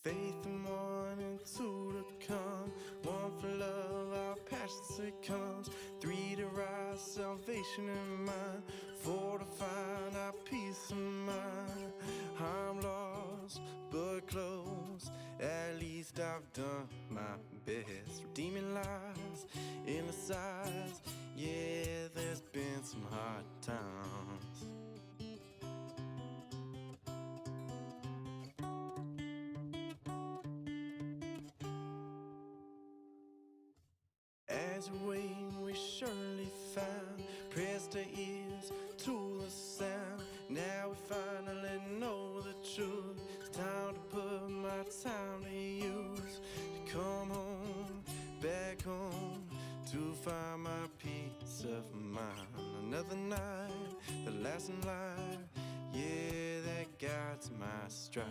Faith in one and two to come, one for love, our passion succumbs, three to rise, salvation in mind, four to find our peace of mind. I'm lost but close, at least I've done my best, redeeming lies in the sides. Yeah, there's been some hard times. As we wait, we surely found, pressed our ears to the sound. Now we finally know the truth. It's time to put my time to use, to come home, back home, to find my peace of mind. Another night, the last in life, yeah, that guides my stride.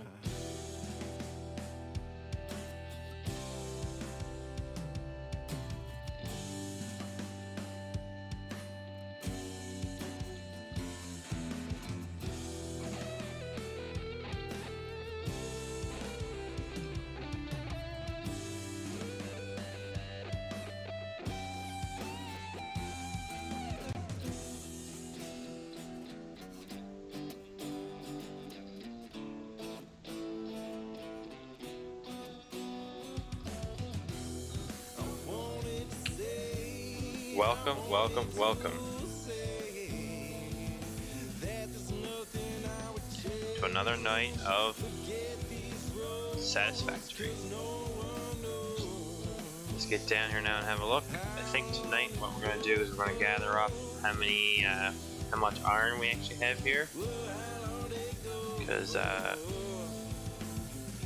Welcome to another night of Satisfactory. Let's get down here now and have a look. I think tonight what we're going to do is we're going to gather up how much iron we actually have here, because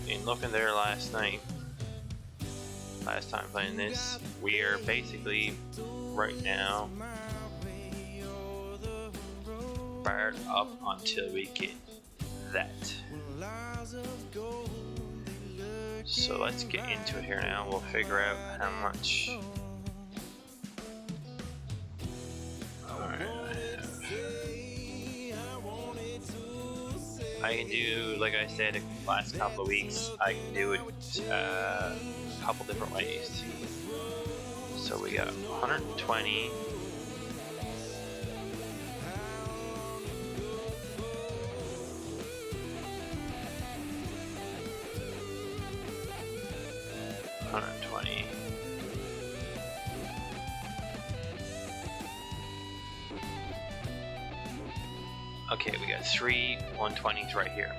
in looking there last time playing this, we are basically right now fired up until we get that. So let's get into it here now. We'll figure out how much. I can do, like I said, the last couple of weeks, I can do it a couple different ways. So we got 120. Okay, we got 3 120s right here.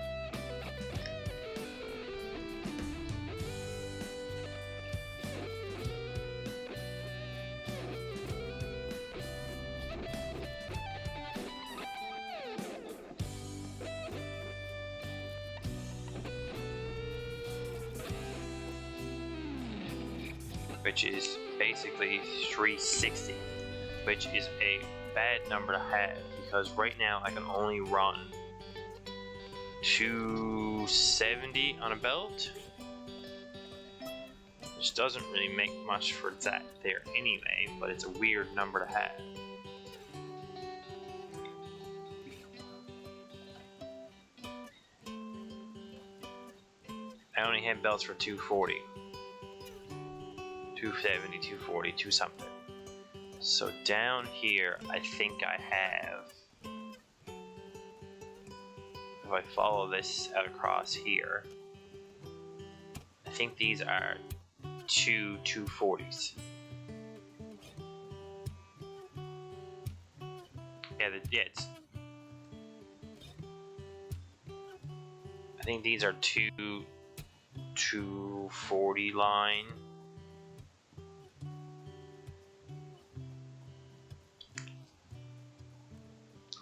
Which is basically 360, which is a bad number to have, because right now I can only run 270 on a belt, which doesn't really make much for that there anyway, but it's a weird number to have. I only have belts for 240. 270, 240, 2 something. So down here, I think I have, if I follow this out across here, I think these are 2 240s. I think these are 2 240 line.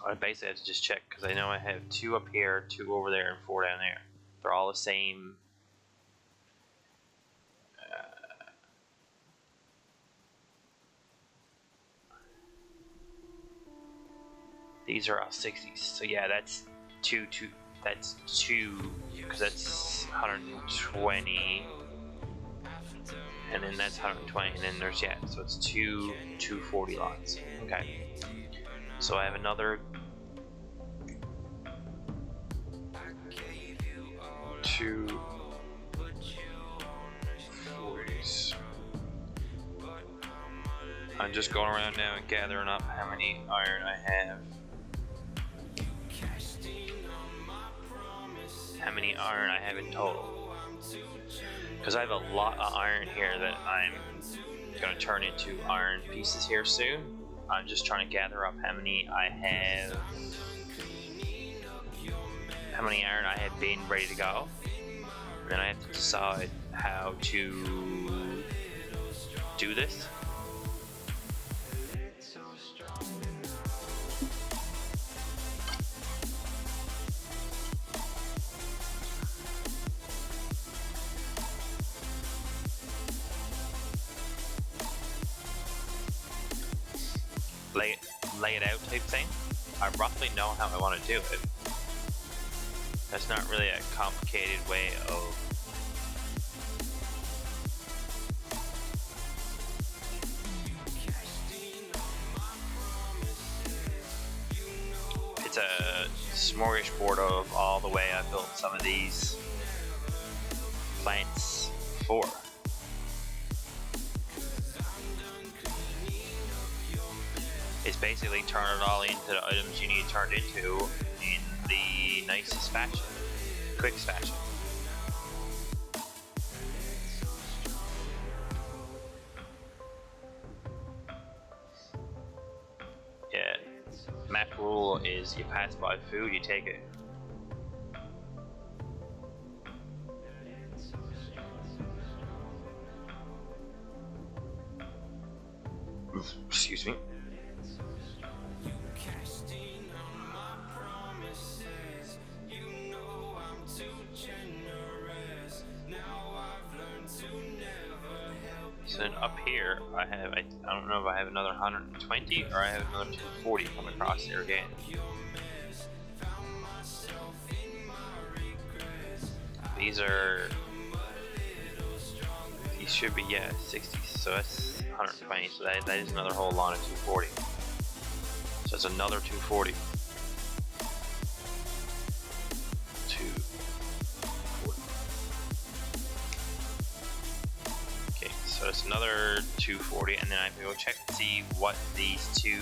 I basically have to just check, because I know I have 2 up here, 2 over there, and 4 down there. They're all the same. These are all 60s. So yeah, that's 2, that's 2, because that's 120. And then that's 120, and then there's, yeah, so it's 2 240 lines. Okay. So I have another 2 I'm just going around now and gathering up how many iron I have. How many iron I have in total. Because I have a lot of iron here that I'm going to turn into iron pieces here soon. I'm just trying to gather up how many I have. How many iron I have been ready to go. And then I have to decide how to do this. Lay it out type thing. I roughly know how I want to do it. That's not really a complicated way of it's a smorgasbord of all the way I built some of these plants for. It's basically turn it all into the items you need turned into in the nicest fashion, quickest fashion. Yeah, map rule is you pass by food, you take it. Excuse me. So then up here, I don't know if I have another 120 or I have another 240 coming across here again. These should be, yeah, 60, so that's 120, so that is another whole lot of 240. So it's another 240. So it's another 240, and then I have to go check to see what these two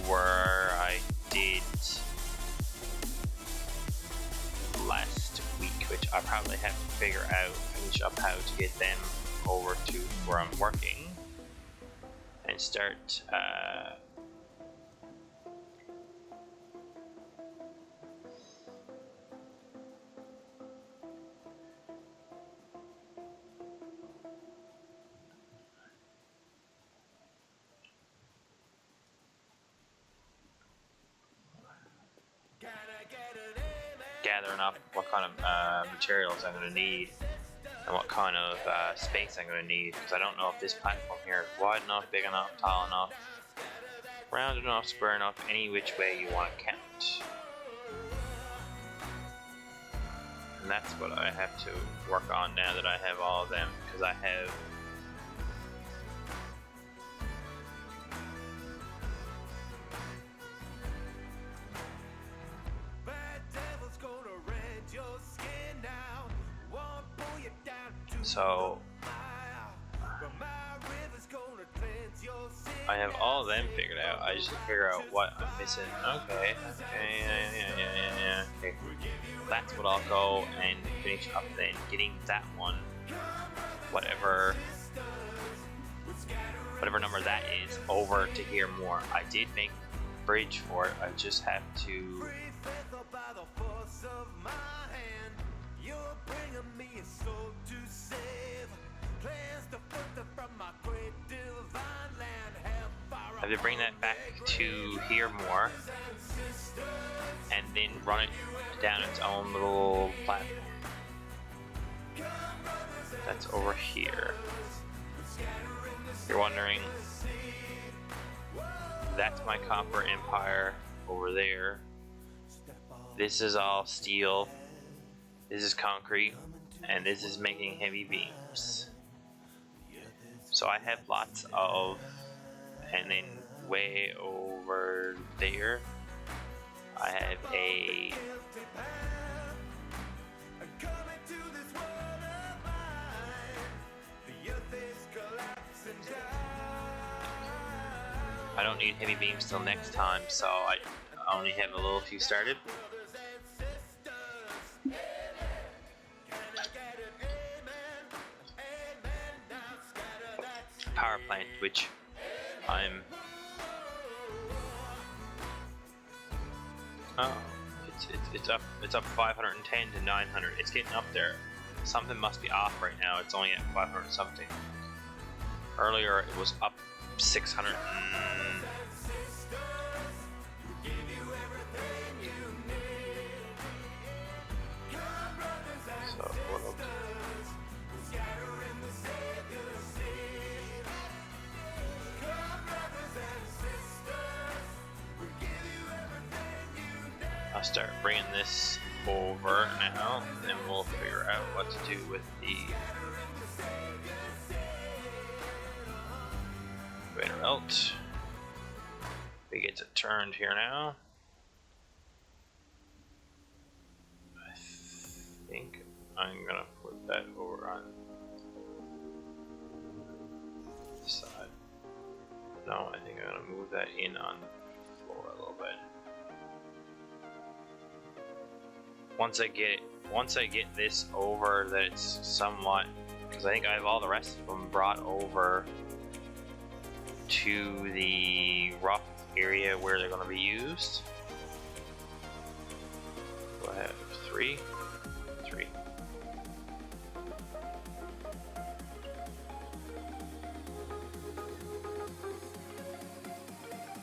were I did last week, which I probably have to finish up how to get them over to where I'm working and start gathering up what kind of materials I'm going to need and what kind of space I'm going to need, because I don't know if this platform here is wide enough, big enough, tall enough, round enough, square enough, any which way you want to count. And that's what I have to work on now that I have all of them, because I have so I have all of them figured out. I just figure out what I'm missing. Okay. That's what I'll go and finish up then, getting that one, whatever number that is, over to here more. I did make a bridge for it. I just have to bring that back to here more and then run it down its own little platform. That's over here. You're wondering, that's my copper empire over there. This is all steel, this is concrete, and this is making heavy beams. So I have lots of, and then way over there I have a don't need heavy beams till next time, so I only have a little few started. Power plant, which I'm... Oh, it's up 510 to 900. It's getting up there. Something must be off right now. It's only at 500 something. Earlier it was up 600. So what up? I'll start bringing this over now, and then we'll figure out what to do with the radar belt. We get it turned here now. I think I'm gonna put that over on this side. No, I think I'm gonna move that in on the floor a little bit. Once I get this over, that it's somewhat, because I think I have all the rest of them brought over to the rough area where they're going to be used. Do I have three?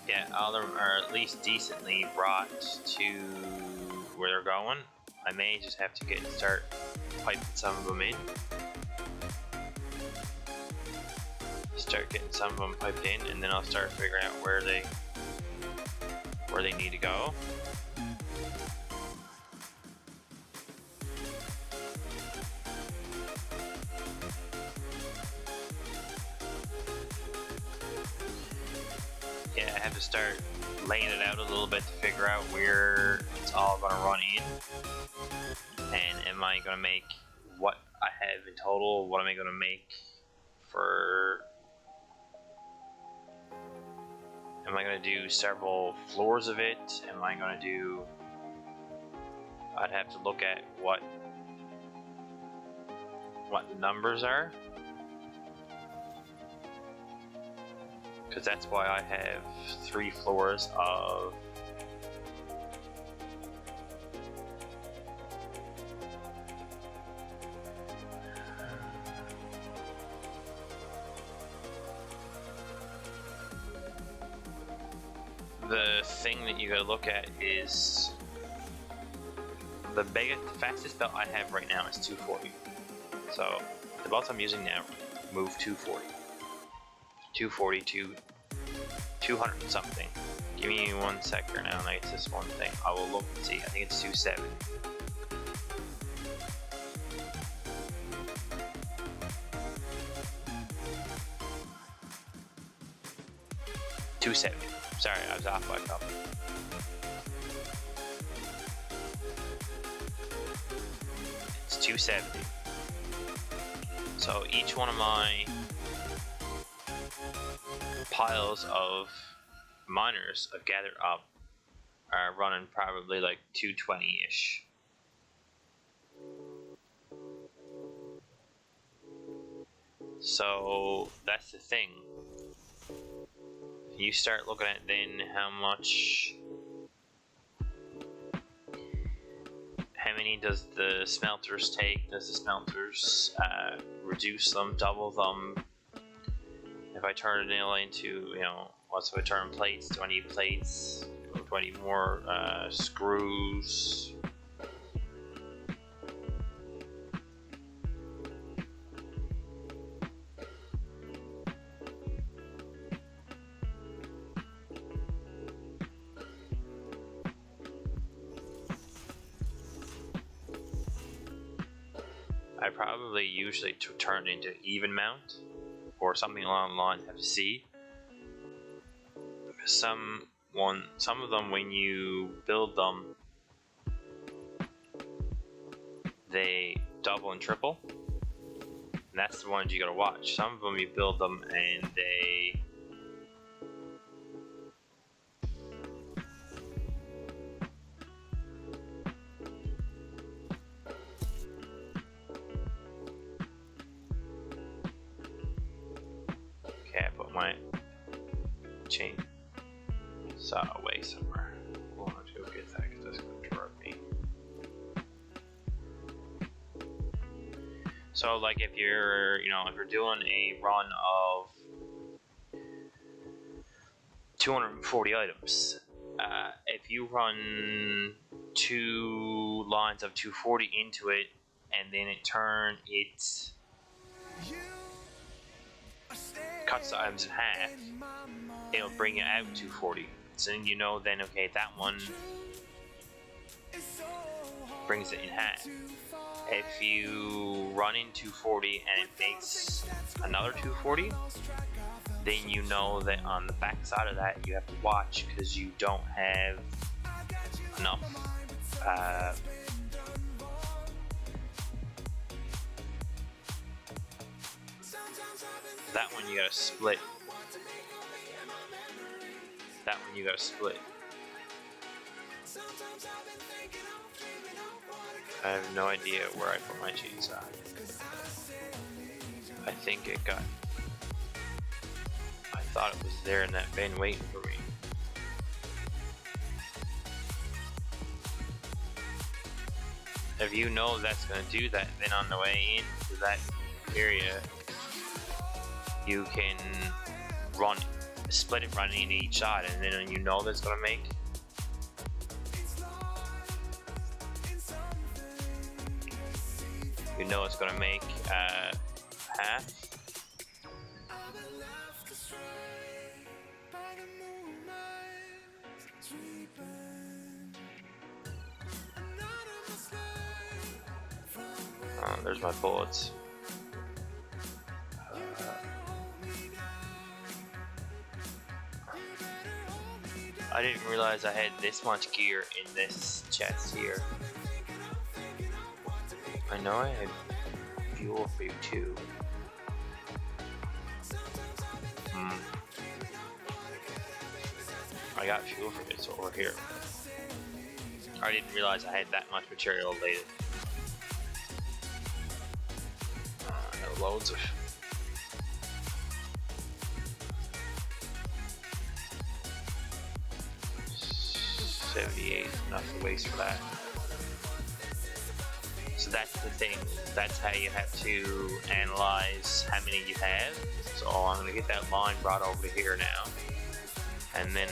Yeah, all of them are at least decently brought to where they're going. I may just have to start piping some of them in. Start getting some of them piped in, and then I'll start figuring out where they need to go. Yeah, I have to start laying it out a little bit to figure out where it's all going to run in. And am I going to make what I have in total? What am I going to make for... Am I going to do several floors of it? Am I going to do... I'd have to look at what the numbers are. Because that's why I have 3 floors of... The thing that you gotta look at is the fastest belt I have right now is 240. So the belts I'm using now move 240. 240 to 200 and something. Give me 1 second now, and it's this one thing. I will look and see. I think it's 270. Sorry, I was off by a couple. It's 270. So each one of my piles of miners I've gathered up are running probably like 220-ish. So that's the thing. You start looking at then how many does the smelters take? Does the smelters reduce them, double them? If I turn it into, what's if I turn plates? Do I need plates? Do I need more screws? I probably usually turn into even mount or something along the lines. Have to see. Some of them, when you build them, they double and triple, and that's the ones you gotta watch. Some of them you build them and my chain saw away somewhere. We'll have to go get that because that's going to interrupt me. So like if you're, you know, if you're doing a run of 240 items, if you run 2 lines of 240 into it and then it cuts the items in half, it'll bring it out 240. So then you know then, okay, that one brings it in half. If you run in 240 and it makes another 240, then you know that on the back side of that you have to watch because you don't have enough that one you gotta split. That one you gotta split. I have no idea where I put my chainsaw. I think it got... I thought it was there in that bin waiting for me. If you know that's going to do that, then on the way into that area, you can split it running to each side, and then you know that's going to make... You know it's going to make half. There's my bullets. I didn't realize I had this much gear in this chest here. I know I had fuel for you too. I got fuel for it, so over here. I didn't realize I had that much material laid. I have loads of... $78, enough to waste for that. So that's the thing, that's how you have to analyze how many you have. So I'm going to get that line brought over to here now. And then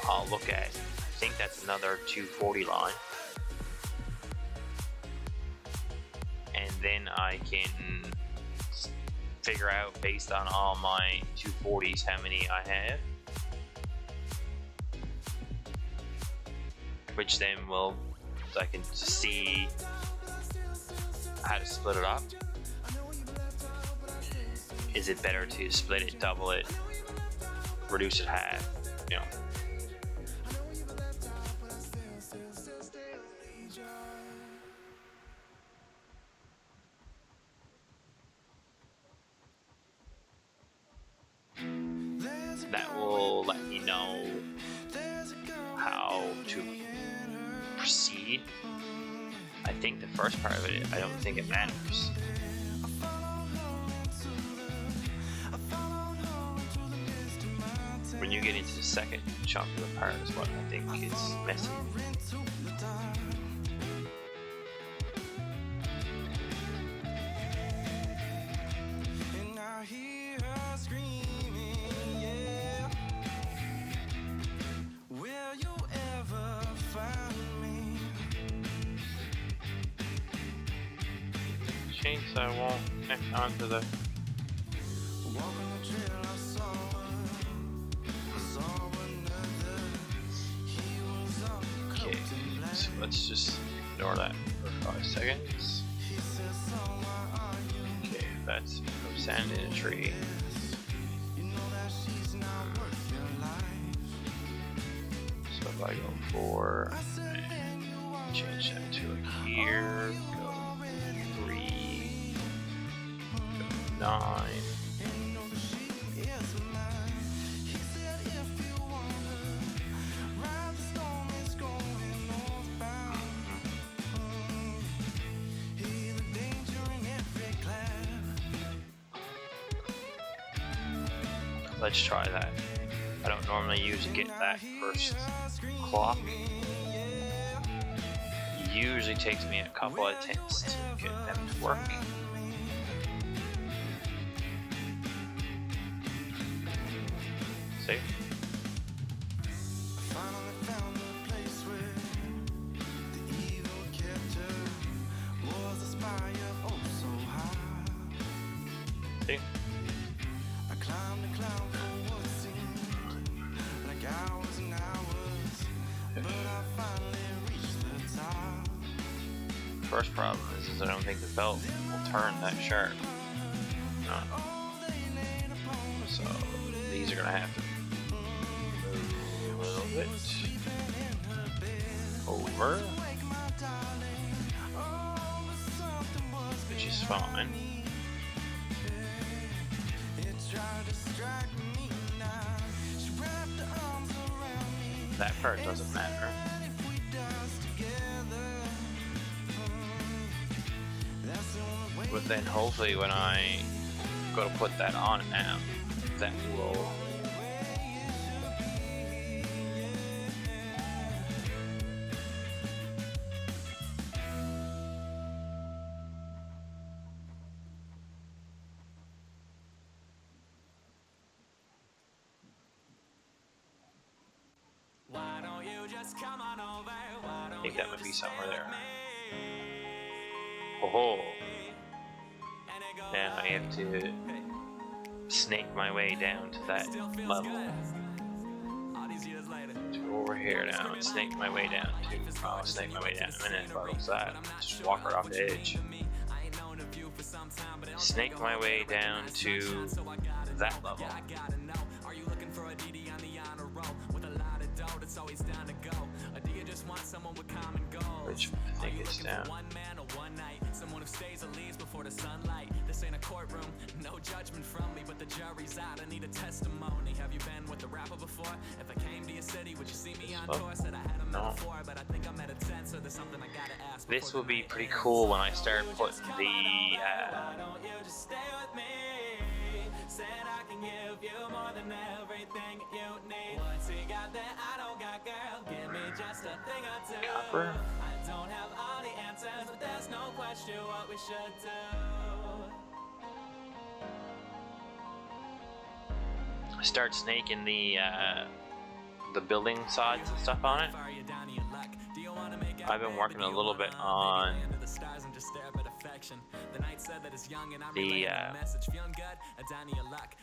I'll look at, I think that's another 240 line. And then I can figure out based on all my 240s how many I have. Which then will, I can see how to split it up. Is it better to split it, double it, reduce it half, you know? That will let me know how to proceed. I think the first part of it, I don't think it matters. When you get into the second chunk of the part is what I think is messy. Chainsaw won't connect onto the... Okay, so let's just ignore that for 5 seconds. Okay, that's no sand in a tree. So if I go 4, and change that to like here, go 3, go 9. let's try that. I don't normally usually get that first clock. It usually takes me a couple of attempts to get them to work. See? See? First problem is I don't think the belt will turn that sharp. No. So these are gonna have to move a little bit over, which is fine. That part doesn't matter. But then hopefully when I go to put that on now, that will I think that might be somewhere there. Oh, now I have to snake my way down to that level. To over here now and snake my way down to. I'll snake my way down in a minute. What was that? Just walk right off the edge. Snake my way down to that level. Which I think is down. Someone who stays and leaves before the sunlight. This ain't a courtroom, no judgment from me, but the jury's out. I need a testimony. Have you been with a rapper before? If I came to your city, would you see me on tour? Said I had him at 4, but I think I'm at a 10, so there's something I gotta ask. This will be pretty cool when I start putting the why don't you just stay with me? Said I can give you more than everything you need. What's he got that I don't got, girl? Give me just a thing or two. Copper. I don't have all the answers, but there's no question what we should do. Start snaking the building sides and stuff on it. I've been working a little bit on the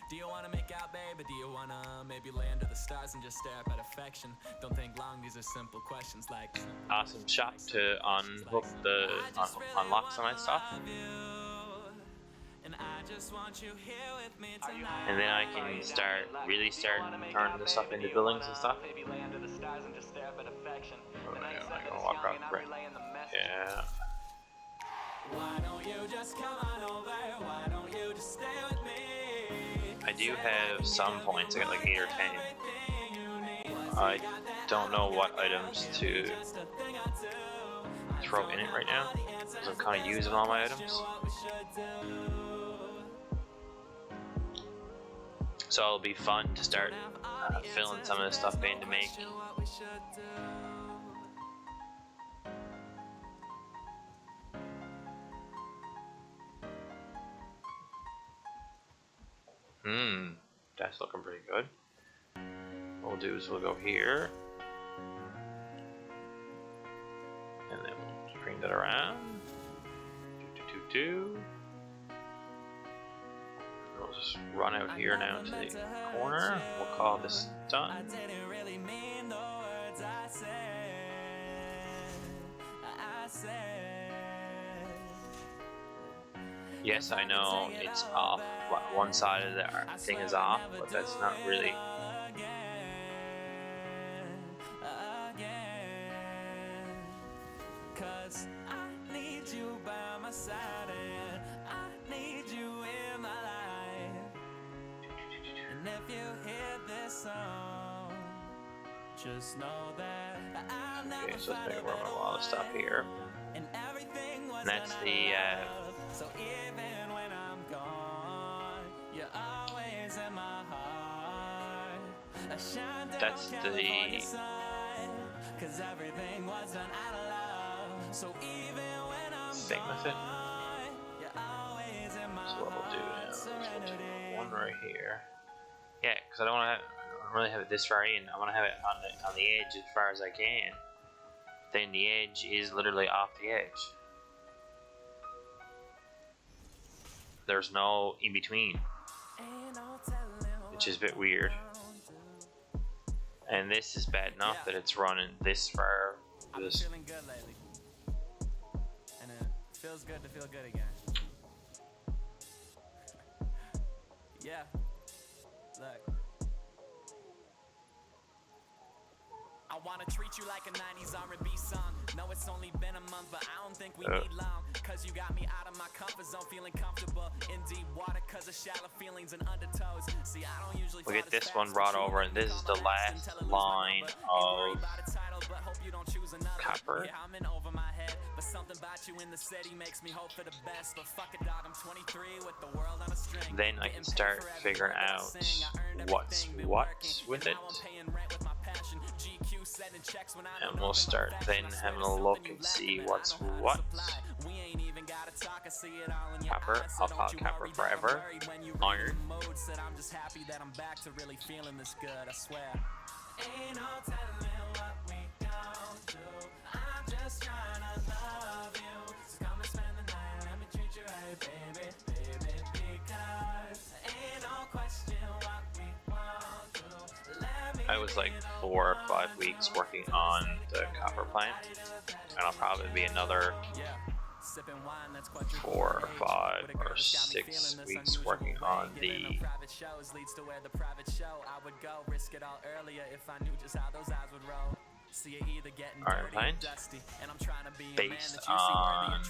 do you wanna make out, baby? Do you wanna maybe lay under the stars and just stare up at affection? Don't think long, these are simple questions like awesome shot to unhook the unlock some of that stuff. And then I can really start turning the stuff into buildings and stuff. I'm gonna walk around the brick. Yeah. Why don't you just come on over? Why don't you just stay with me? I do have some points. I got like 8 or 10. I don't know what items to throw in it right now, because I'm kind of using all my items. So it'll be fun to start filling some of this stuff in to make. That's looking pretty good. What we'll do is we'll go here, and then we'll bring that around. We'll just run out here now to the corner. We'll call this done. Yes, I know it's off. One side of the thing is off, but that's not really. Cause I need you by my side and I need you in my life. And if you hear this song, just know that I'll never. Okay, so let's make a lot of stuff here. And that's the so even when I'm gone, you're always in my heart. That's the thing with it. So what we'll do now is we'll do one right here. Yeah, because I don't really have it this far in. I want to have it on the edge as far as I can. Then the edge is literally off the edge. There's no in between, which is a bit weird. And this is bad enough that it's running this far. I've been feeling good lately, and it feels good to feel good again. Yeah, look. I wanna treat you like a 90s R&B song. No, it's only been a month, but I don't think we need long. Cause you got me out of my comfort zone, feeling comfortable in deep water, cause of shallow feelings and undertows. See, I don't usually we'll get this one brought over, and this is the last line of copper. Yeah, I'm in over my head, but something about you in the city makes me hope for the best. But fuck it, dog, I'm 23 with the world on a string. Then I can start figuring out what's what with it. And we'll start then having a look and see what's what. Copper, I'll call it copper forever. Iron. I'm just happy that I'm back to really feeling this good, I swear. Ain't no telling what we gon' do. I'm just trying to love you. So come and spend the night, let me treat you right, baby, baby. Because ain't no question what we won't do. I was like 4 or 5 weeks working on the copper plant, and I'll probably be another 4 or 5 or 6 weeks working on the iron plant, based on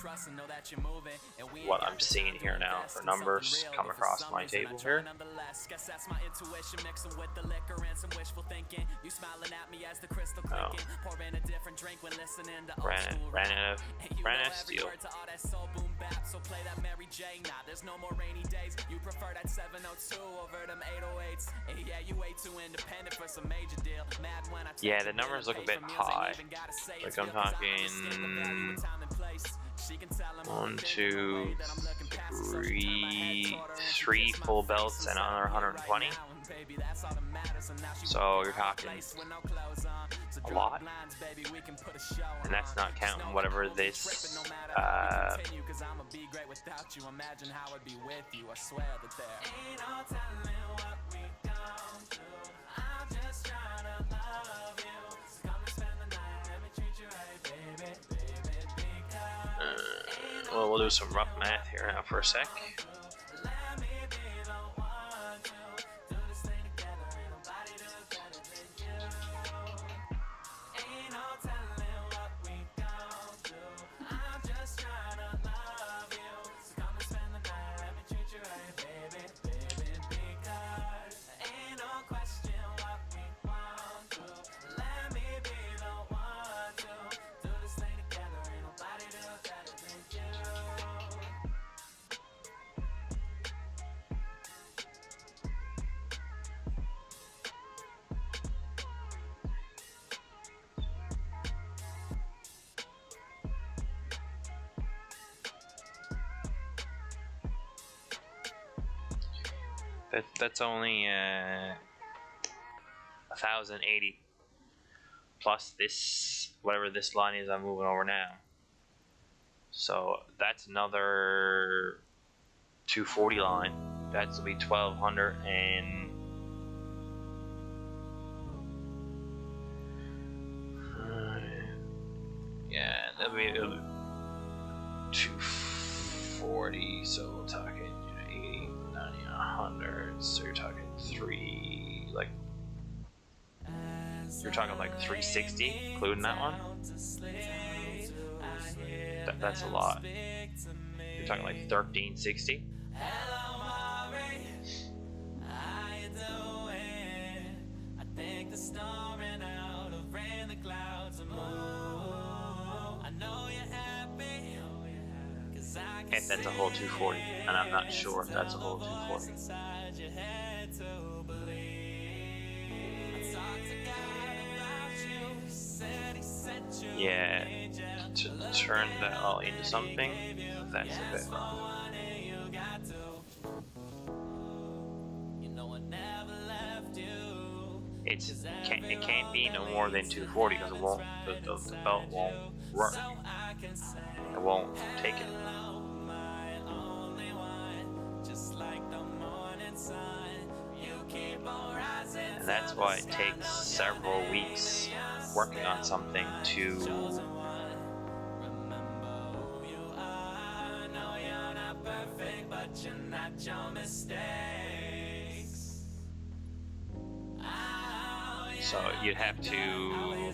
what I'm seeing here now for numbers come across my table here. Ran out of steel. So play that Mary J. Nah, there's no more rainy days. You prefer that 702 over them 808s. And yeah, you way too independent for some major deal. Mad when I yeah, the numbers look a bit high. Like I'm talking 1, 2, 3 full belts and another 120. So you're talking a lot, and that's not counting whatever this well, we'll do some rough math here now for a sec. That's only 1,080 plus this, whatever this line is I'm moving over now. So that's another 240 line. That's will be 1,200 and yeah, that'll be 240. So we're talking 80, 90, 100. So you're talking you're talking like 360, including that one. That's a lot. You're talking like 1360. If that's a whole 240, and I'm not sure if that's a whole 240. Yeah, to turn that all into something, that's a bit rough. It can't be no more than 240 because it won't the belt won't work. It won't take it. And that's why it takes several weeks working on something to so you'd have to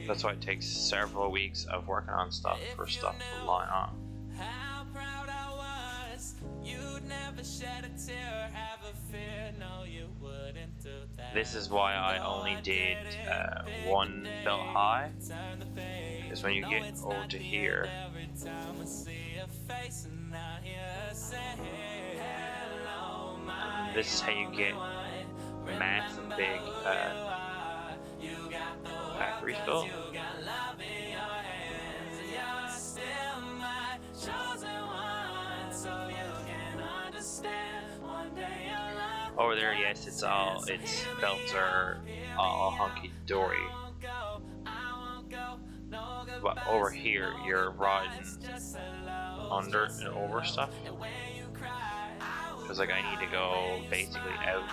that's why it takes several weeks of working on stuff for stuff to line up. This is why I only did one belt high, because when you get over to here, this is how you get massive big factories built. Over there, yes, its belts are all hunky dory. But over here, you're riding under and over stuff. Because like I need to go basically out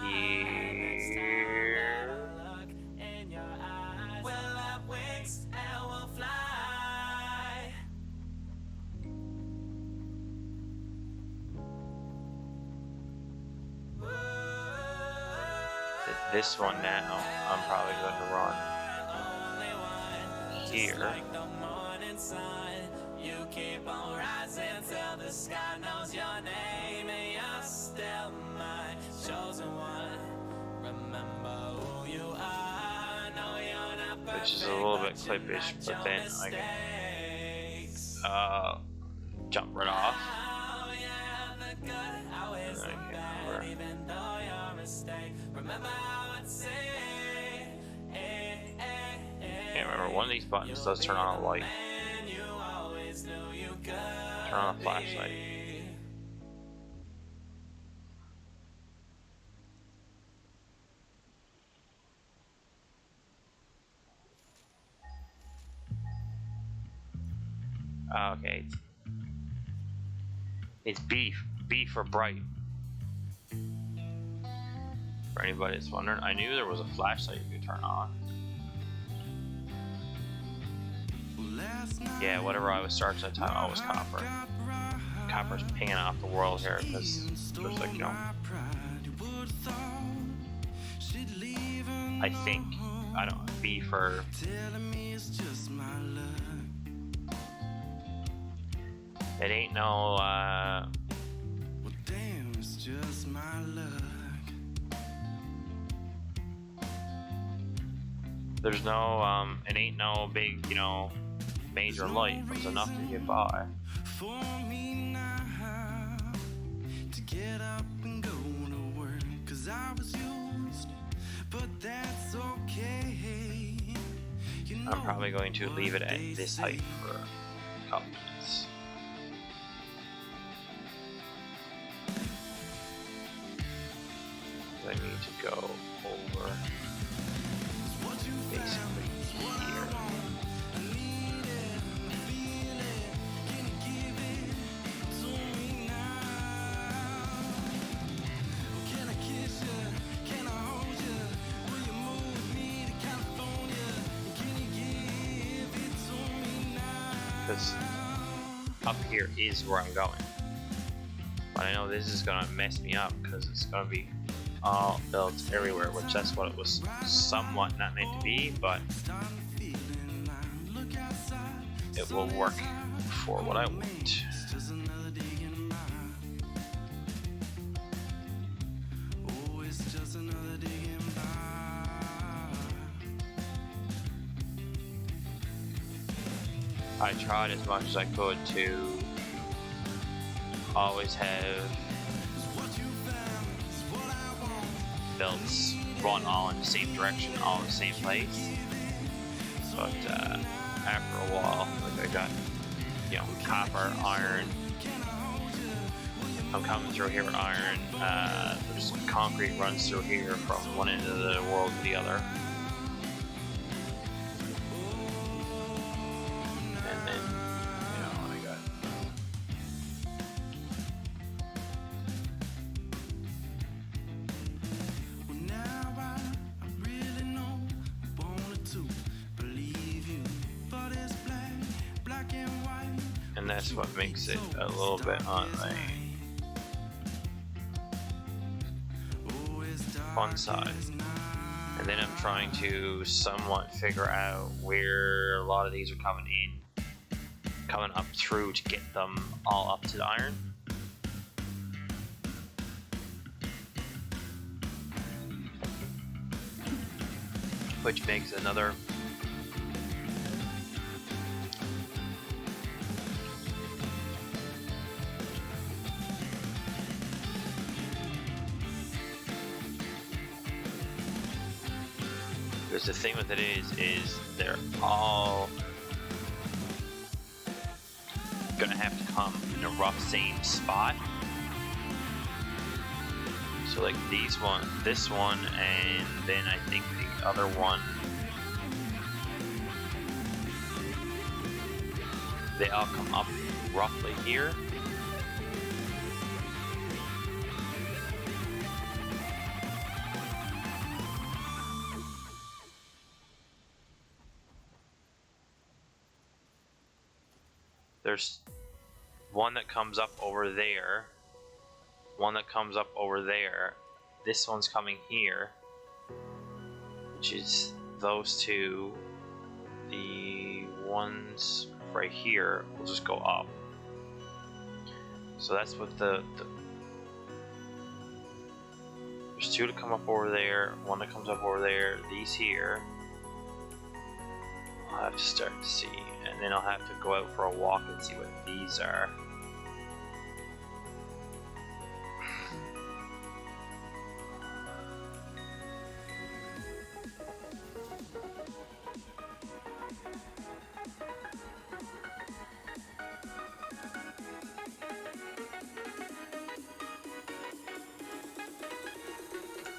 here. This one now, I'm probably going to run here. Which is a little bit clippish, but then I can jump right off. And then I can can't remember. One of these buttons does turn on a light. Turn on a flashlight. Okay. It's B for bright. For anybody that's wondering, I knew there was a flashlight you could turn on. Yeah, whatever I was searching at the time, I was copper. Copper's pinging off the world here because there's like, you know, I think, I don't know, B for it ain't no there's no it ain't no big, you know, major light. It was enough to get by. For me now to get up and go to work, 'cause I was used, but that's okay. You know, I'm probably going to leave it at this height for a couple minutes. I need to go over basically here. Because up here is where I'm going. But I know this is gonna mess me up because it's gonna be all built everywhere, which that's what it was somewhat not meant to be, but it will work for what I want. I tried as much as I could to always have belts run all in the same direction, all in the same place. But after a while, like I got, you know, copper, iron. I'm coming through here with iron. There's concrete runs through here from one end of the world to the other. And then, you know, I got and that's what makes it a little bit on the fun side. And then I'm trying to somewhat figure out where a lot of these are coming up through to get them all up to the iron. Which makes another because the thing with it is they're all gonna have to come in a rough same spot. So like this one, and then I think the other one, they all come up roughly here. There's one that comes up over there, one that comes up over there, this one's coming here, which is those two. The ones right here will just go up. So that's what there's two to come up over there, one that comes up over there, these here. I'll have to start to see, and then I'll have to go out for a walk and see what these are.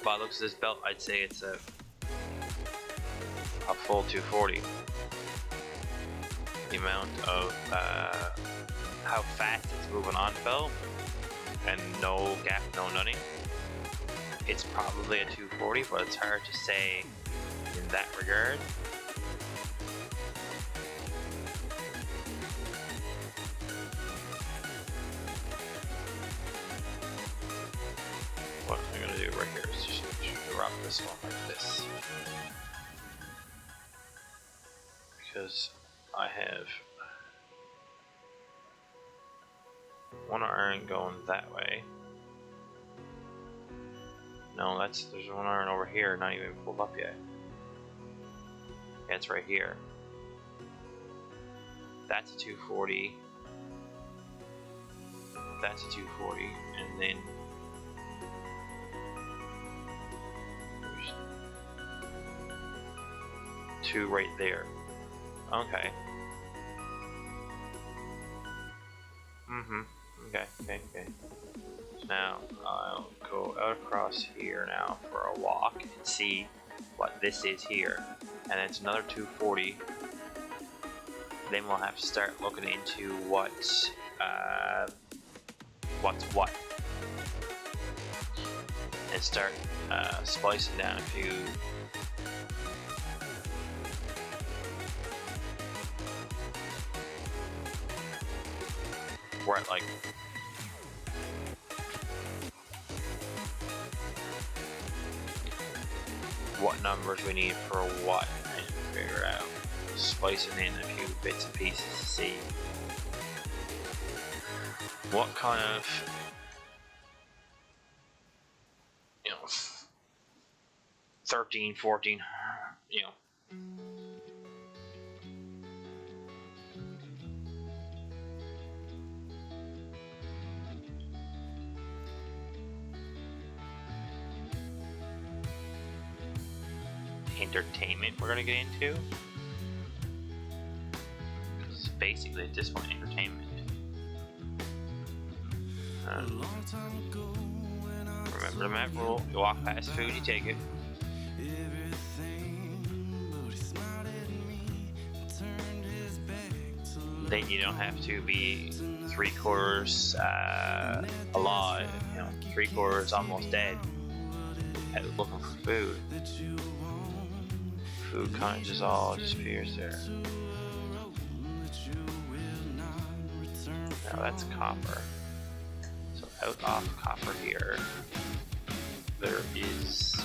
By the looks of this belt, I'd say it's a full 240. The amount of how fast it's moving on belt, and no gap, no nutting. It's probably a 240, but it's hard to say in that regard. What I'm gonna do right here is just drop this one like this, because I have one iron going that way. No, there's one iron over here, not even pulled up yet. Yeah, it's right here. That's a 240. That's a 240, and then there's two right there. Okay. Okay. So now I'll go out across here now for a walk and see what this is here. And it's another 240. Then we'll have to start looking into what's what. And start splicing down a few. We're at like what numbers we need for what, and figure out, splicing in a few bits and pieces to see what kind of, you know, 13, 14, you know, entertainment we're gonna get into. It's basically at this point entertainment. Remember the map rule: you walk past food, you take it. Then you don't have to be 3/4 alive, you know, 3/4 almost dead, looking for food. Food kind of just all disappears there. Now that's copper. So out off copper here, there is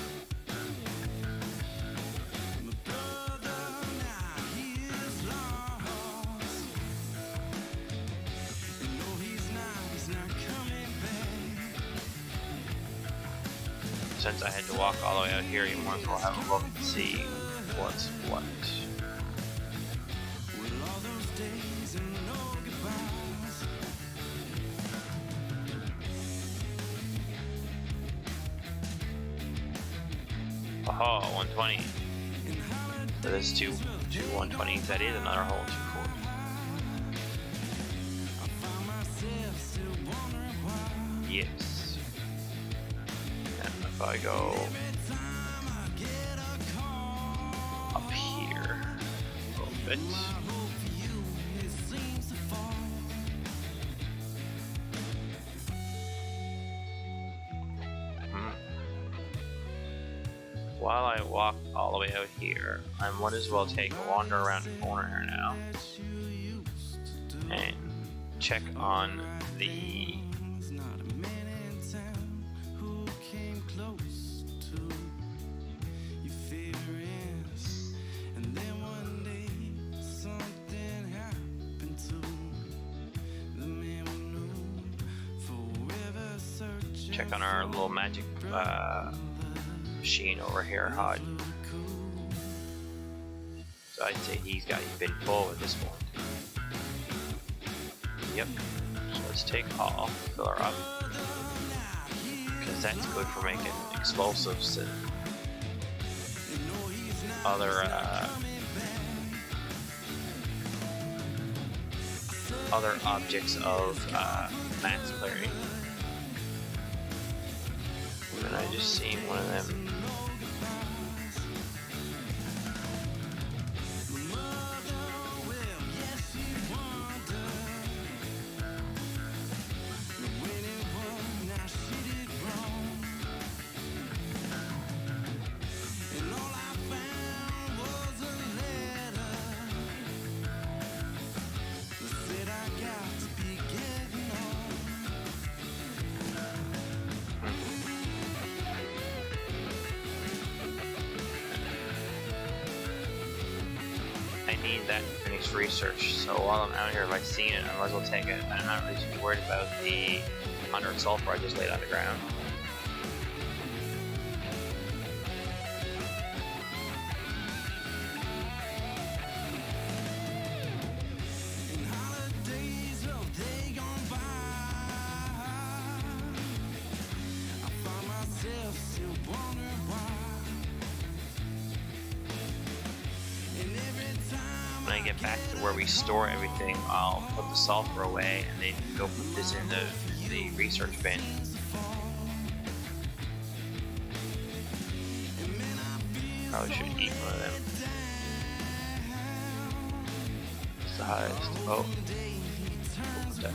since I had to walk all the way out here, you might as well have a look and see what's what. Oh, 120. So there's two 120s. That is another whole 240. Yes. And if I go up here a little bit. While I walk all the way out here, I might as well take a wander around the corner here now and check on the our little magic machine over here, HUD. So I'd say he's got been full at this point. Yep. So let's take all, fill her up, because that's good for making explosives and other objects of mass clearing. And I just seen one of them. That finished research, so while I'm out here, if I seen it, I might as well take it. I'm not really too worried about the 100 sulfur I just laid on the ground. When I get back to where we store everything, I'll put the sulfur away and then go put this in the research bin. Probably should eat one of them. It's the highest. Oh. Step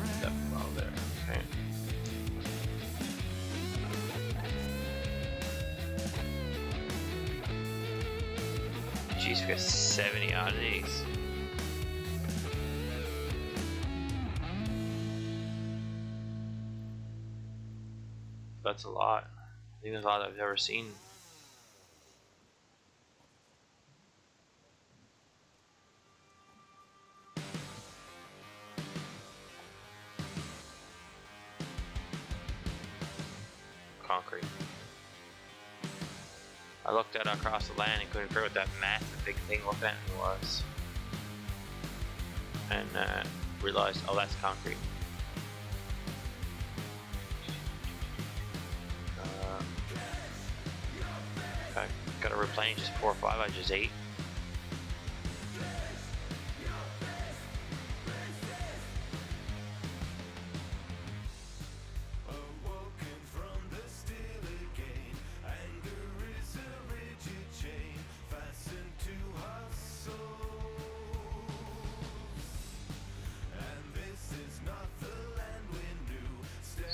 well there. Okay. Jeez, we got 70 oddities. That's a lot. I think that's a lot I've ever seen. Concrete. I looked at it across the land and couldn't figure out what that massive big thing looking at me was. And realized, oh, that's concrete. Gotta replenish just 4 or 5, I just 8.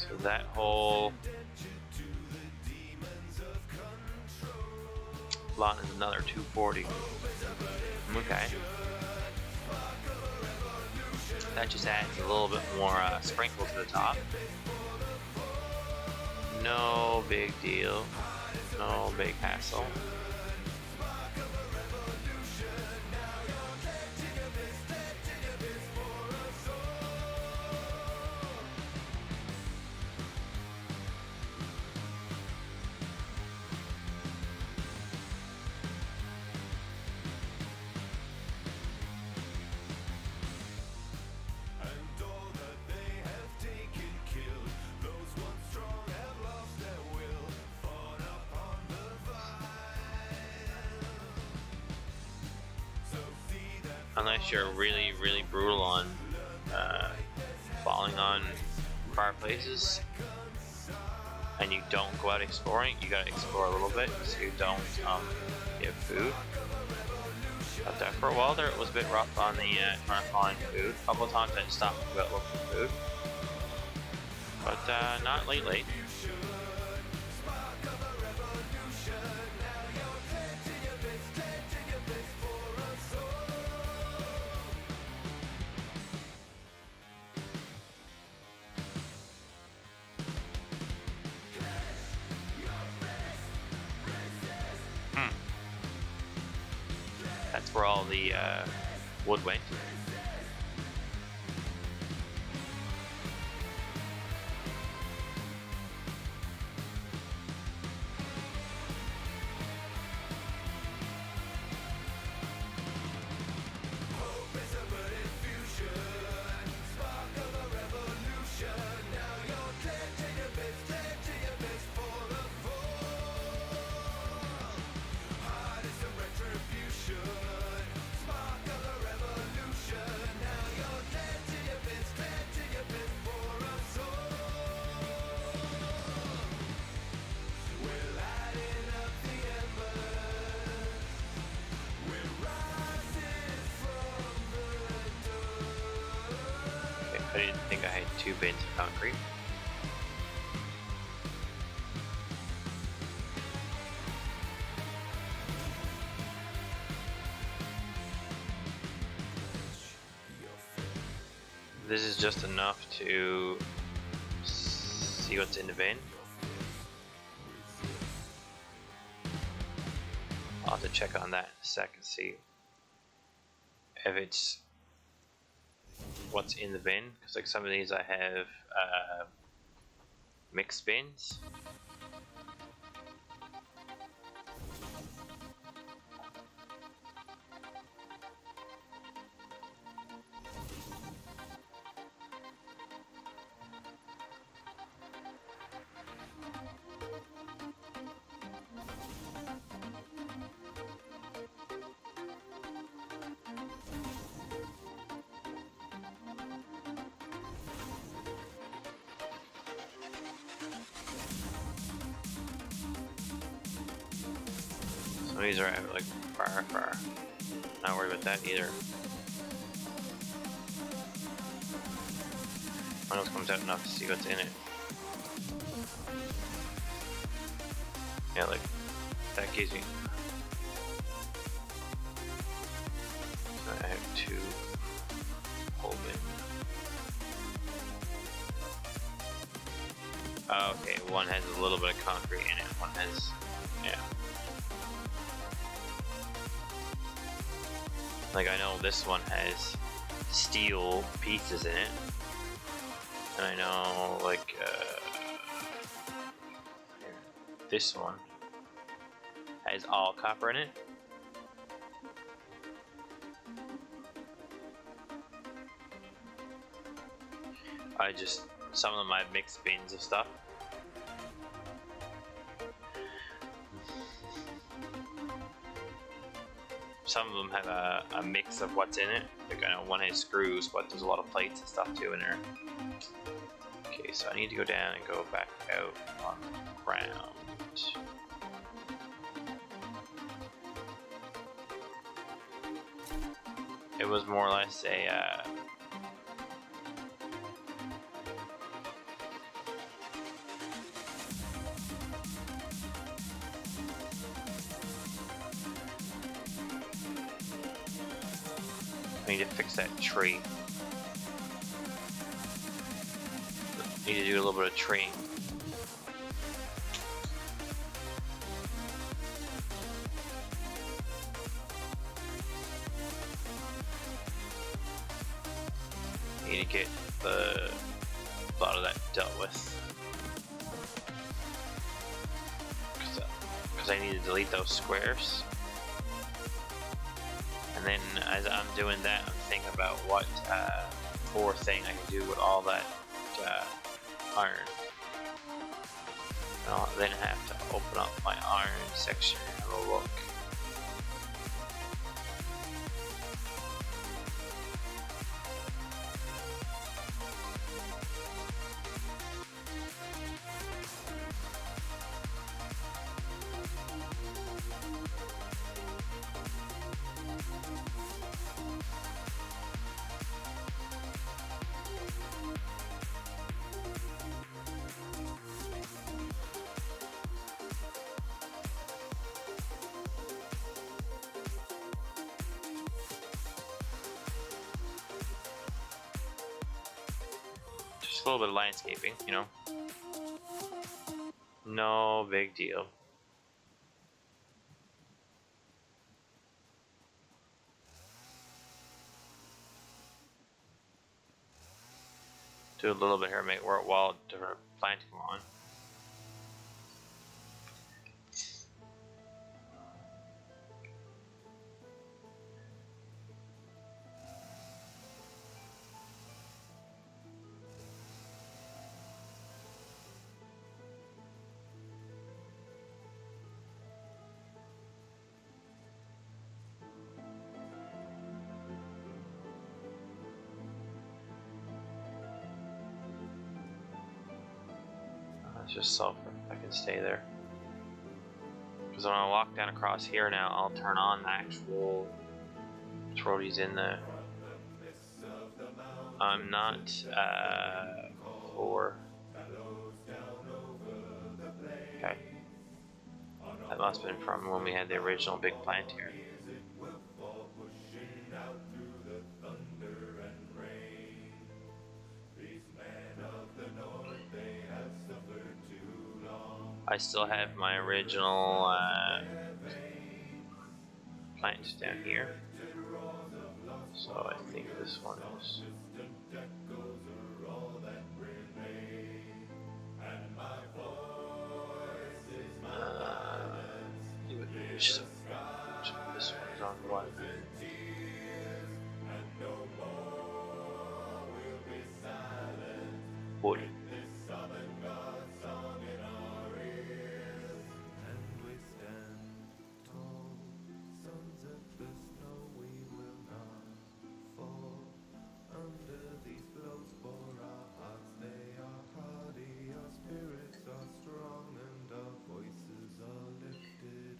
So that whole lot is another 240. Okay. That just adds a little bit more sprinkle to the top. No big deal. No big hassle. Unless you're really, really brutal on falling on fireplaces and you don't go out exploring, you gotta explore a little bit so you don't get food. But for a while there, it was a bit rough on the trying to find food. A couple of times I stopped to go out looking for food, but not lately. That's where all the wood went. I didn't think I had 2 bins of concrete. This is just enough to see what's in the bin. I'll have to check on that in a second, see if it's what's in the bin, because like some of these I have mixed bins. Some of these are like far. Not worried about that either. One else comes out enough to see what's in it. Yeah, like that gives me. I have 2 whole bin. Oh, okay, one has a little bit of concrete in it. One has, yeah. Like I know this one has steel pieces in it, and I know like this one has all copper in it. Some of them I have mixed bins of stuff. some of them have a mix of what's in it. Like, I know one has screws, but there's a lot of plates and stuff too in there. Okay, so I need to go down and go back out on the ground. It was more or less a I need to fix that tree. Need to do a little bit of treeing. Need to get a lot of that dealt with. Because I need to delete those squares. And then as I'm doing that, I'm thinking about what poor thing I can do with all that iron. And I'll then have to open up my iron section and have a look. A little bit of landscaping, you know. No big deal. Do a little bit here, make work while different planting on. Just sulfur, I can stay there. Because when I walk down across here now, I'll turn on the actual roadies in the. I'm not for. Okay. That must have been from when we had the original big plant here. I still have my original plant down here, so I think this one is. This one's on what? Wood.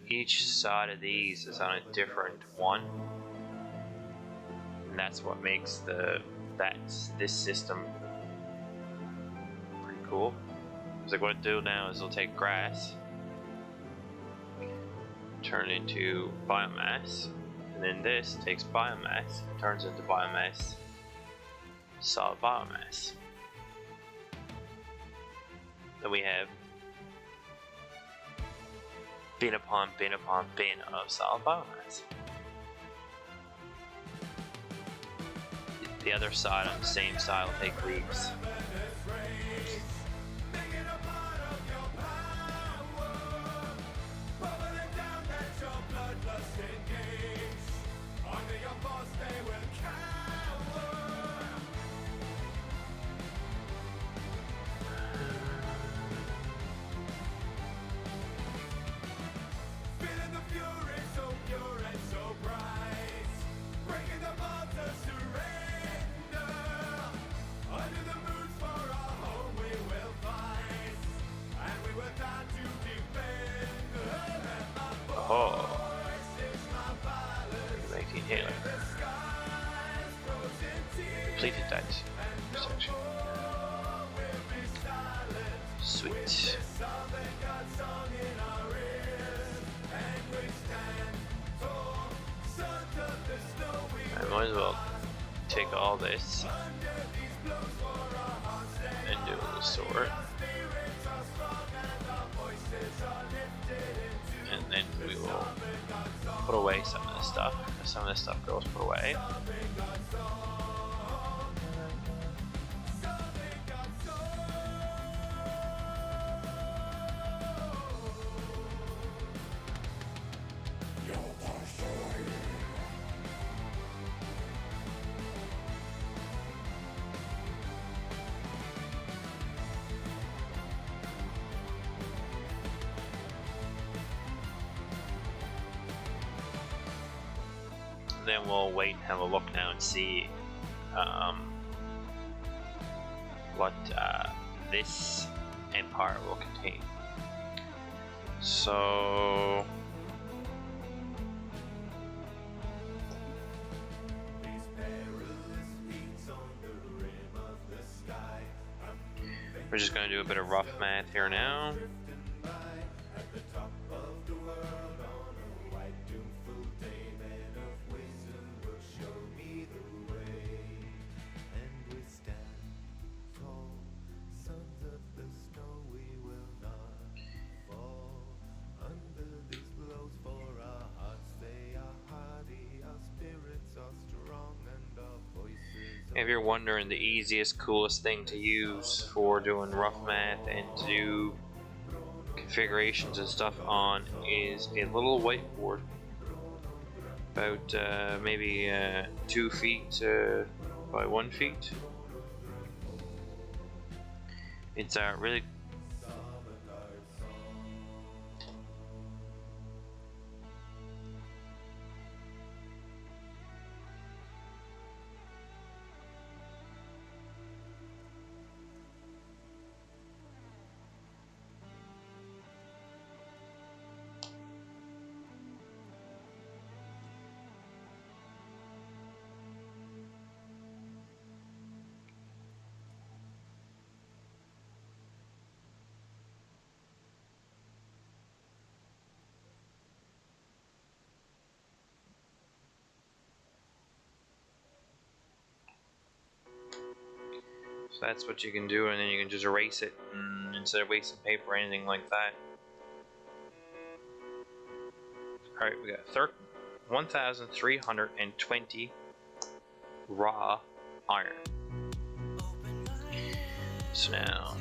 Each side of these is on a different one, and that's what makes this system pretty cool. So what it'll do now is it'll take grass, turn it into biomass, and then this takes biomass and turns into biomass, solid biomass. Then we have bin upon bin upon bin of solid biomass. The other side on the same side will take leaves. Feeling the fury so pure and so bright. completed that section. Sweet. I might as well take all this and do a sort. And then we will put away some of this stuff. Some of this stuff goes put away. Then we'll wait and have a look now and see what this empire will contain. So we're just going to do a bit of rough math here now. If you're wondering, the easiest, coolest thing to use for doing rough math and to do configurations and stuff on is a little whiteboard, about maybe 2 feet by 1 feet. It's really so that's what you can do, and then you can just erase it instead of wasting paper or anything like that. Alright, we got 1,320 raw iron. So now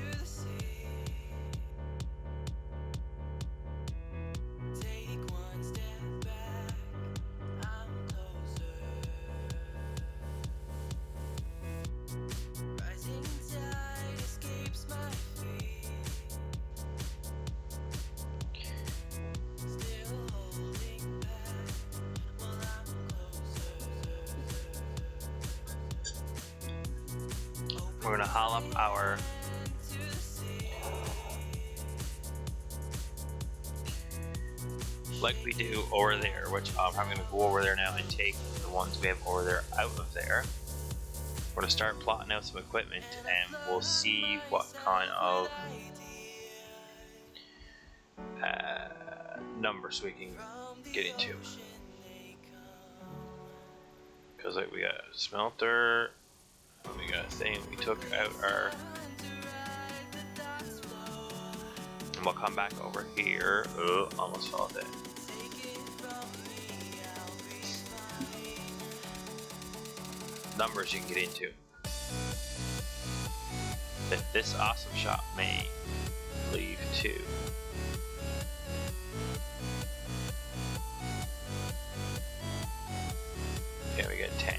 we're gonna haul up our like we do over there, which I'm gonna go over there now and take the ones we have over there out of there. We're gonna start plotting out some equipment, and we'll see what kind of numbers we can get into. Because like we got a smelter. We got a thing, we took out our, and we'll come back over here. Oh, almost fell dead. Numbers you can get into. This awesome shop may leave 2. Okay, we got 10.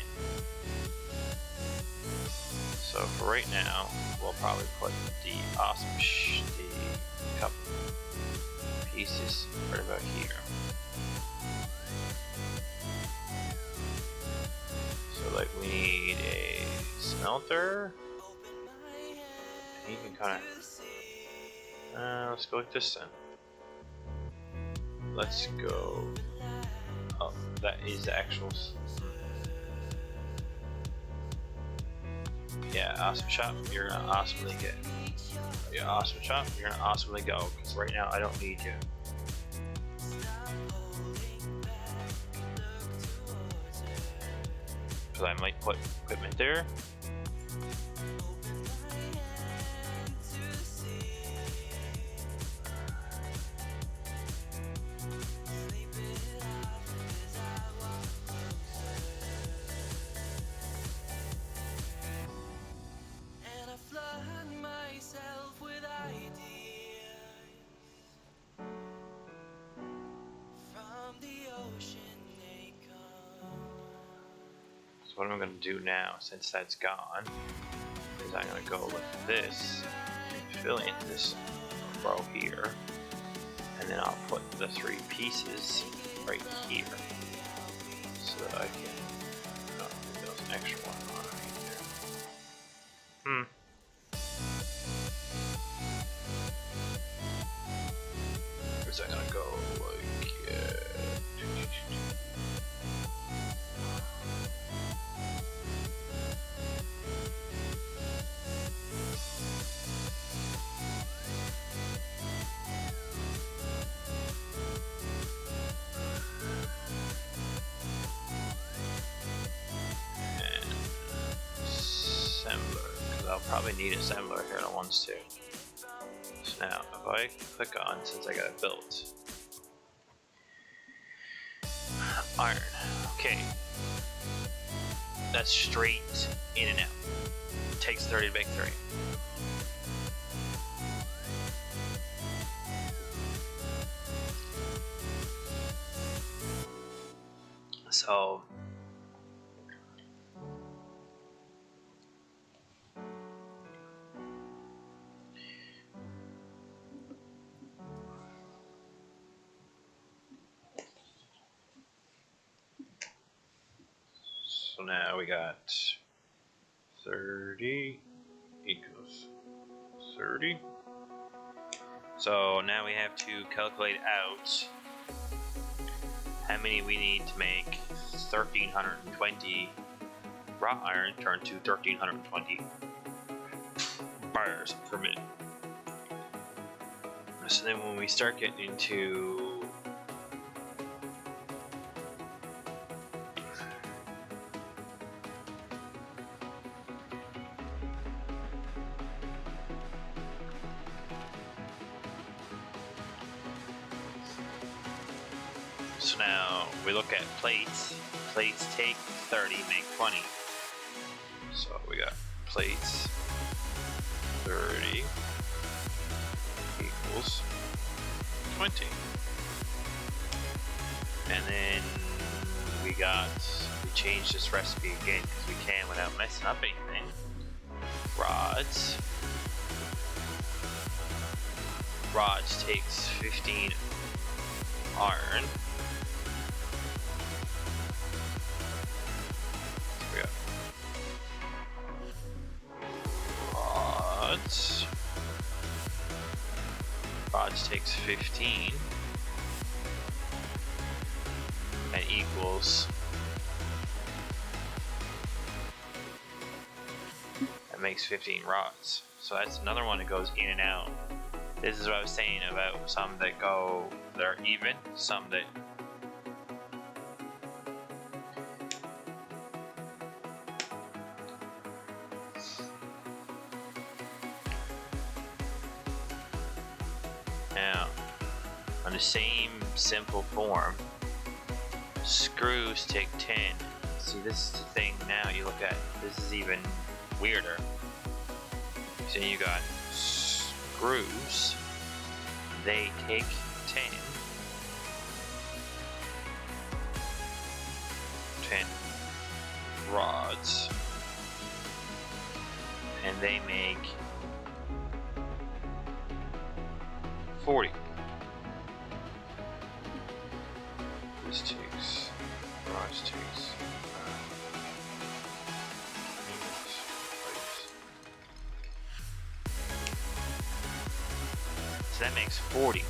So for right now, we'll probably put the awesome the couple pieces right about here. So like we need a smelter. And you can kind of let's go like this then. Let's go. Oh, that is the actual. Yeah, awesome shop. You're gonna awesomely get. Yeah, awesome shop. You're gonna awesomely go. Because right now I don't need you. Because I might put equipment there. So what I'm going to do now, since that's gone, is I'm going to go with this, fill in this row here, and then I'll put the 3 pieces right here, so that I can, there's an extra one on right there. Where's that going to go? Like, I'll probably need assembler here at once too. So now, if I click on, since I got it built, iron. Okay, that's straight in and out. It takes 30 to make 3. So. So now we got 30 equals 30. So now we have to calculate out how many we need to make 1320 raw iron turn to 1320 bars per minute. So then when we start getting into so now we look at plates. Plates take 30, make 20. So we got plates 30 equals 20. And then we changed this recipe again because we can without messing up anything. Rods. Rods takes 15 iron. We got rods. Rods takes 15. And equals. That makes 15 rods. So that's another one that goes in and out. This is what I was saying about some that they're even, some that now on the same simple form, screws take 10. See, this is the thing now you look at, this is even weirder. So you got screws, they take 10 rods, and they make 40. This takes, rods takes, so that makes 40.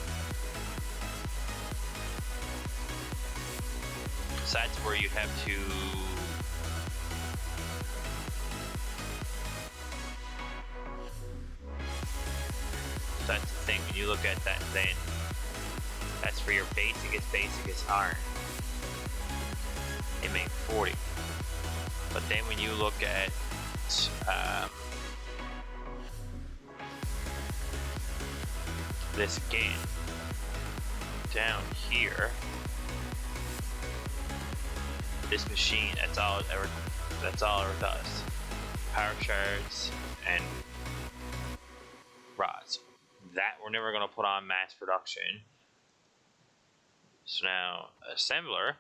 So that's where you have to look at that, then that's for your basicest iron. It made 40. But then when you look at this again, down here, this machine, that's all it ever does. Power shards and rods. That we're never going to put on mass production. So now assembler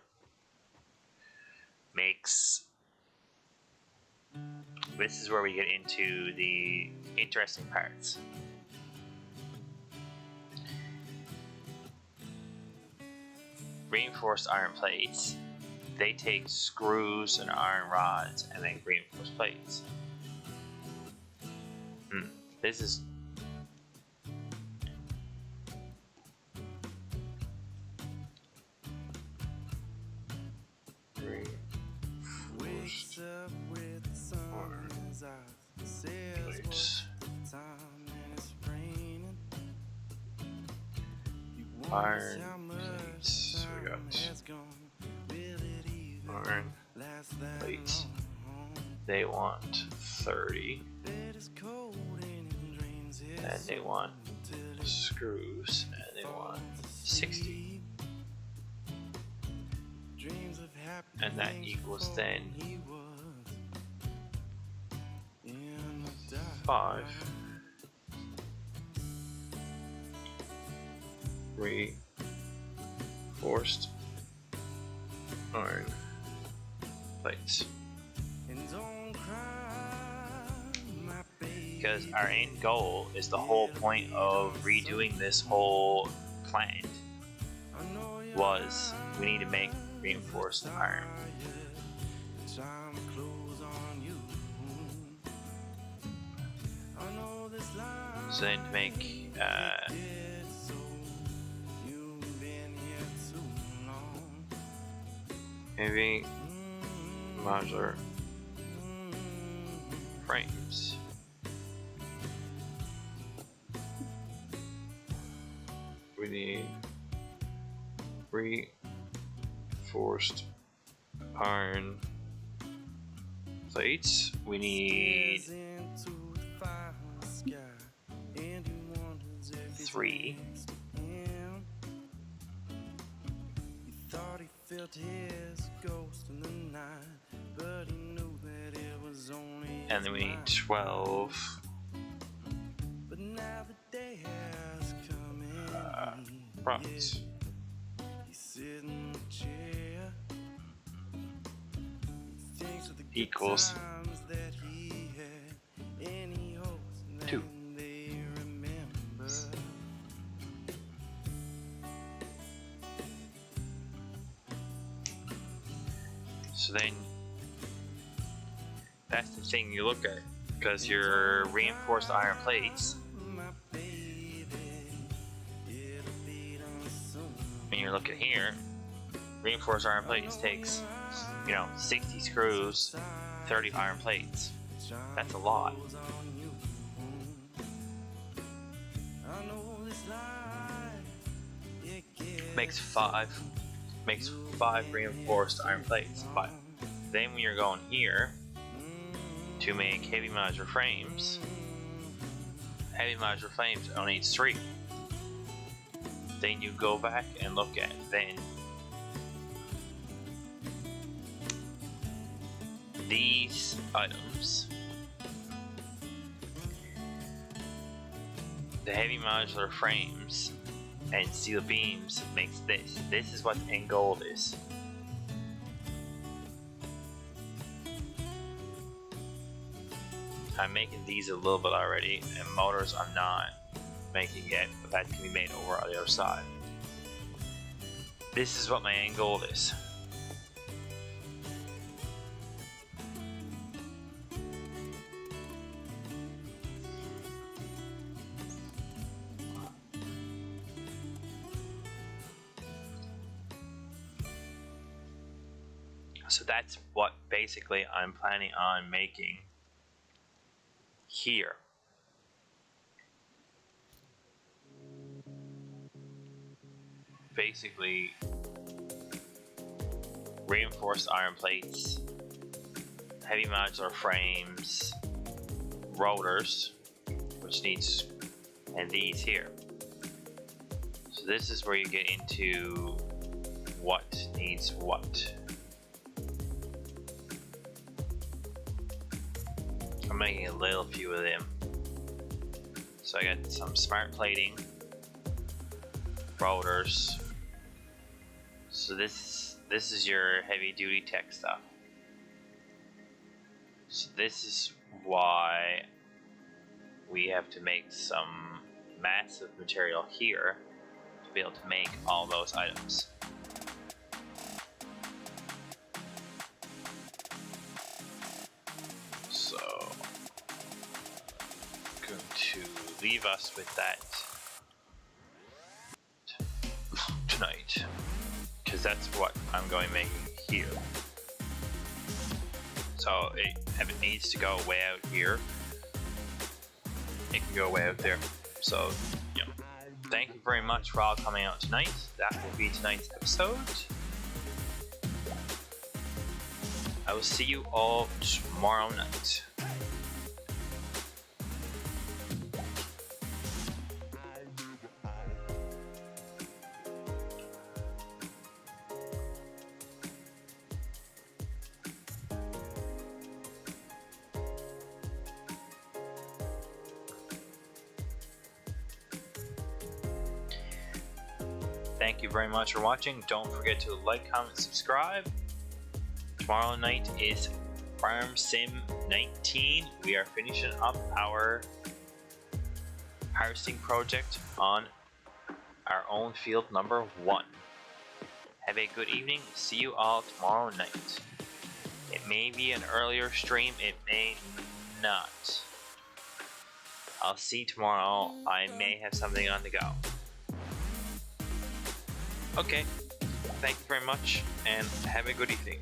makes, this is where we get into the interesting parts. Reinforced iron plates, they take screws and iron rods and make reinforced plates. This is Wakes up with the sun in his eyes. Says plates. what's the time and it's raining. He Iron wonders how much plates. So we time got has gone. Will it even iron last that plates. long? They want 30, Bed is cold and it drains his and they soul want till he screws, and they want falls 60. asleep. Dreams of happy And that things equals before then he was in the dark. 5 reinforced iron plates. And don't cry, my baby. Because our end goal is the whole point of redoing this whole plant I know you're was we need to make reinforced iron. tired. Time to close on you. I know this life So then to make did so. You've been here too long. heavy modular frames. We need reinforced iron plates. We need Stares into the final sky, and he wonders if he's 3. next to him. He thought he felt his ghost in the night, but he knew that it was only And then we his need mind. 12 But now the day has come in. rods. He sits in the chair. He thinks of the good Equals times that he had, and he hopes that 2. they remember. So then that's the thing you look at, because your reinforced iron plates, My baby, it'll be done soon. when you're looking here, reinforced iron plates takes, 60 screws, 30 iron plates. That's a lot. I know this life, it gets Makes five reinforced iron plates. But then when you're going here to make heavy modular frames only needs 3. Then you go back and look at then these items. The heavy modular frames and steel beams makes this. This is what end gold is. I'm making these a little bit already, and motors I'm not making yet, but that can be made over on the other side. This is what my end goal is. So that's what basically I'm planning on making here. basically reinforced iron plates, heavy modular frames, rotors, which needs, and these here. So this is where you get into what needs what. I'm making a little few of them. So I got some smart plating, rotors. So this is your heavy duty tech stuff. So this is why we have to make some massive material here to be able to make all those items. So I'm going to leave us with that tonight, because that's what I'm going to make here. So if it needs to go way out here, it can go way out there. So, you know, thank you very much for all coming out tonight. That will be tonight's episode. I will see you all tomorrow night. Thank you very much for watching. Don't forget to like, comment, subscribe. Tomorrow night is Farm Sim 19. We are finishing up our harvesting project on our own field number 1. Have a good evening. See you all tomorrow night. It may be an earlier stream, it may not. I'll see you tomorrow. I may have something on the go. Okay, thank you very much, and have a good evening.